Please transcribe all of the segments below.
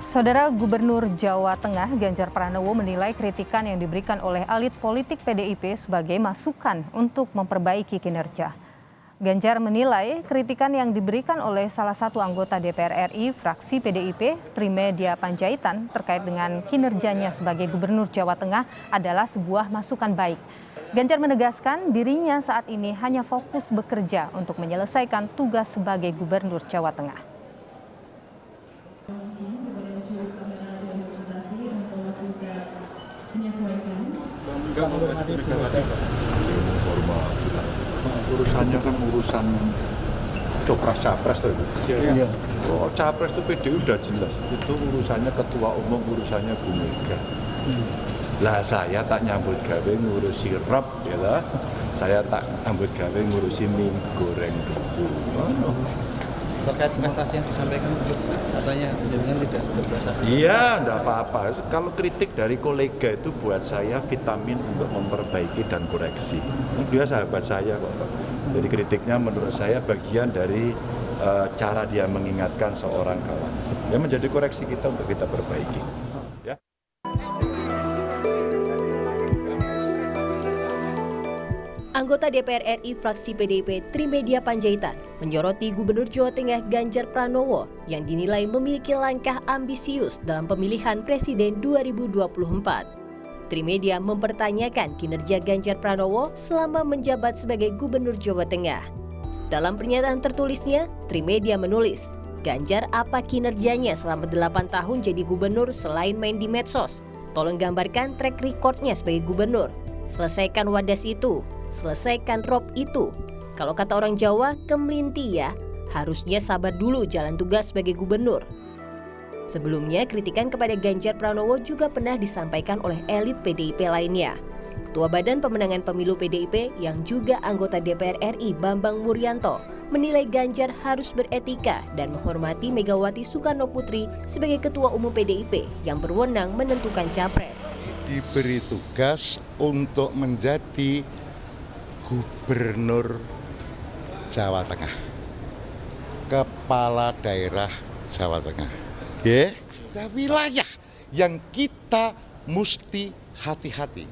Saudara Gubernur Jawa Tengah Ganjar Pranowo menilai kritikan yang diberikan oleh elit politik PDIP sebagai masukan untuk memperbaiki kinerja. Ganjar menilai kritikan yang diberikan oleh salah satu anggota DPR RI fraksi PDIP, Trimedia Panjaitan, terkait dengan kinerjanya sebagai Gubernur Jawa Tengah adalah sebuah masukan baik. Ganjar menegaskan dirinya saat ini hanya fokus bekerja untuk menyelesaikan tugas sebagai Gubernur Jawa Tengah. Urusannya kan urusan copras-capres itu. Iya. Oh, capres itu PDI udah jelas. Itu urusannya ketua umum, urusannya Bu Mega. Lah saya tak nyambut gawe ngurusi rob, ya lah. Saya tak nyambut gawe ngurusi mie goreng dulu. Terkait prestasi yang disampaikan, katanya jenengan tidak berprestasi. Iya, enggak apa-apa. Kalau kritik dari kolega itu buat saya vitamin untuk memperbaiki dan koreksi. Dia sahabat saya kok. Jadi kritiknya menurut saya bagian dari cara dia mengingatkan seorang kawan. Ya menjadi koreksi kita untuk kita perbaiki. Ya. Anggota DPR RI fraksi PDIP Trimedia Panjaitan menyoroti Gubernur Jawa Tengah Ganjar Pranowo yang dinilai memiliki langkah ambisius dalam pemilihan Presiden 2024. Trimedia mempertanyakan kinerja Ganjar Pranowo selama menjabat sebagai Gubernur Jawa Tengah. Dalam pernyataan tertulisnya, Trimedia menulis, Ganjar apa kinerjanya selama 8 tahun jadi gubernur selain main di medsos? Tolong gambarkan track recordnya sebagai gubernur. Selesaikan wadas itu. Selesaikan rob itu. Kalau kata orang Jawa, kemelinti ya, harusnya sabar dulu jalan tugas sebagai gubernur. Sebelumnya, kritikan kepada Ganjar Pranowo juga pernah disampaikan oleh elit PDIP lainnya. Ketua Badan Pemenangan Pemilu PDIP yang juga anggota DPR RI Bambang Wuryanto menilai Ganjar harus beretika dan menghormati Megawati Soekarno Putri sebagai Ketua Umum PDIP yang berwenang menentukan capres. Diberi tugas untuk menjadi Gubernur Jawa Tengah, Kepala Daerah Jawa Tengah. Ada wilayah yang kita mesti hati-hati.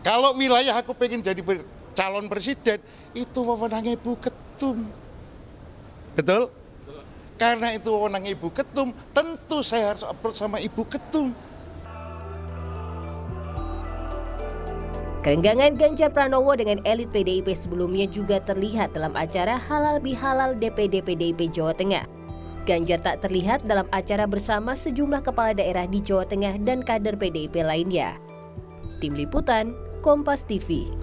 Kalau wilayah aku pengen jadi calon presiden, itu wewenangnya Ibu Ketum. Betul? Karena itu wewenangnya Ibu Ketum, tentu saya harus approach sama Ibu Ketum. Kerenggangan Ganjar Pranowo dengan elit PDIP sebelumnya juga terlihat dalam acara Halal Bihalal DPD PDIP Jawa Tengah. Ganjar tak terlihat dalam acara bersama sejumlah kepala daerah di Jawa Tengah dan kader PDIP lainnya. Tim Liputan, Kompas TV.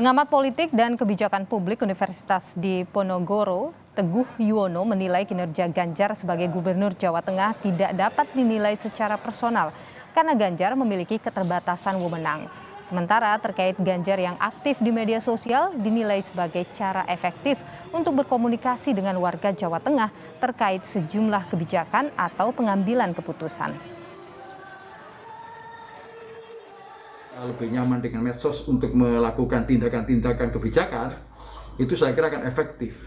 Pengamat politik dan kebijakan publik Universitas Diponegoro, Teguh Yuwono menilai kinerja Ganjar sebagai Gubernur Jawa Tengah tidak dapat dinilai secara personal karena Ganjar memiliki keterbatasan wewenang. Sementara terkait Ganjar yang aktif di media sosial dinilai sebagai cara efektif untuk berkomunikasi dengan warga Jawa Tengah terkait sejumlah kebijakan atau pengambilan keputusan. Lebih nyaman dengan medsos untuk melakukan tindakan-tindakan kebijakan, itu saya kira akan efektif.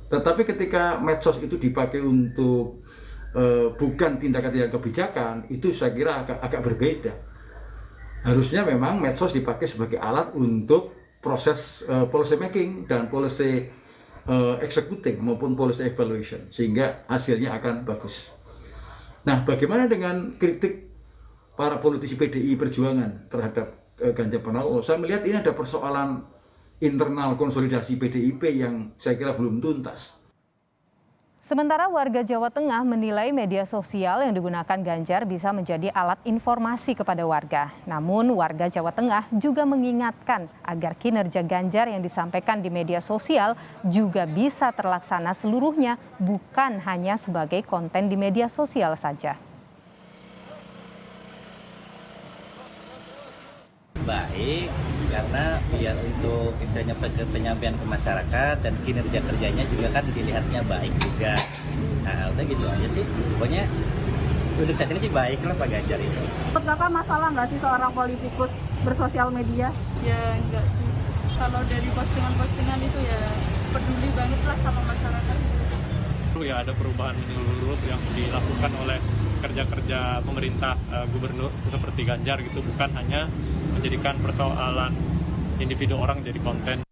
Tetapi ketika medsos itu dipakai untuk bukan tindakan-tindakan kebijakan, itu saya kira agak berbeda. Harusnya memang medsos dipakai sebagai alat untuk proses policy making dan policy executing maupun policy evaluation, sehingga hasilnya akan bagus. Nah, bagaimana dengan kritik para politisi PDI Perjuangan terhadap Ganjar Pranowo? Saya melihat ini ada persoalan internal konsolidasi PDIP yang saya kira belum tuntas. Sementara warga Jawa Tengah menilai media sosial yang digunakan Ganjar bisa menjadi alat informasi kepada warga. Namun warga Jawa Tengah juga mengingatkan agar kinerja Ganjar yang disampaikan di media sosial juga bisa terlaksana seluruhnya, bukan hanya sebagai konten di media sosial saja. Baik, karena biar untuk istilahnya penyampaian ke masyarakat dan kinerja kerjanya juga kan dilihatnya baik juga. Nah udah gitu aja sih, pokoknya untuk saat ini sih baik lah Pak Ganjar itu. Menurut Kakak masalah nggak sih seorang politikus bersosial media? Ya enggak sih, kalau dari postingan-postingan itu ya peduli banget lah sama masyarakat. menyeluruh ya, ada perubahan menyeluruh yang dilakukan oleh kerja-kerja pemerintah gubernur seperti Ganjar gitu, bukan hanya menjadikan persoalan individu orang jadi konten.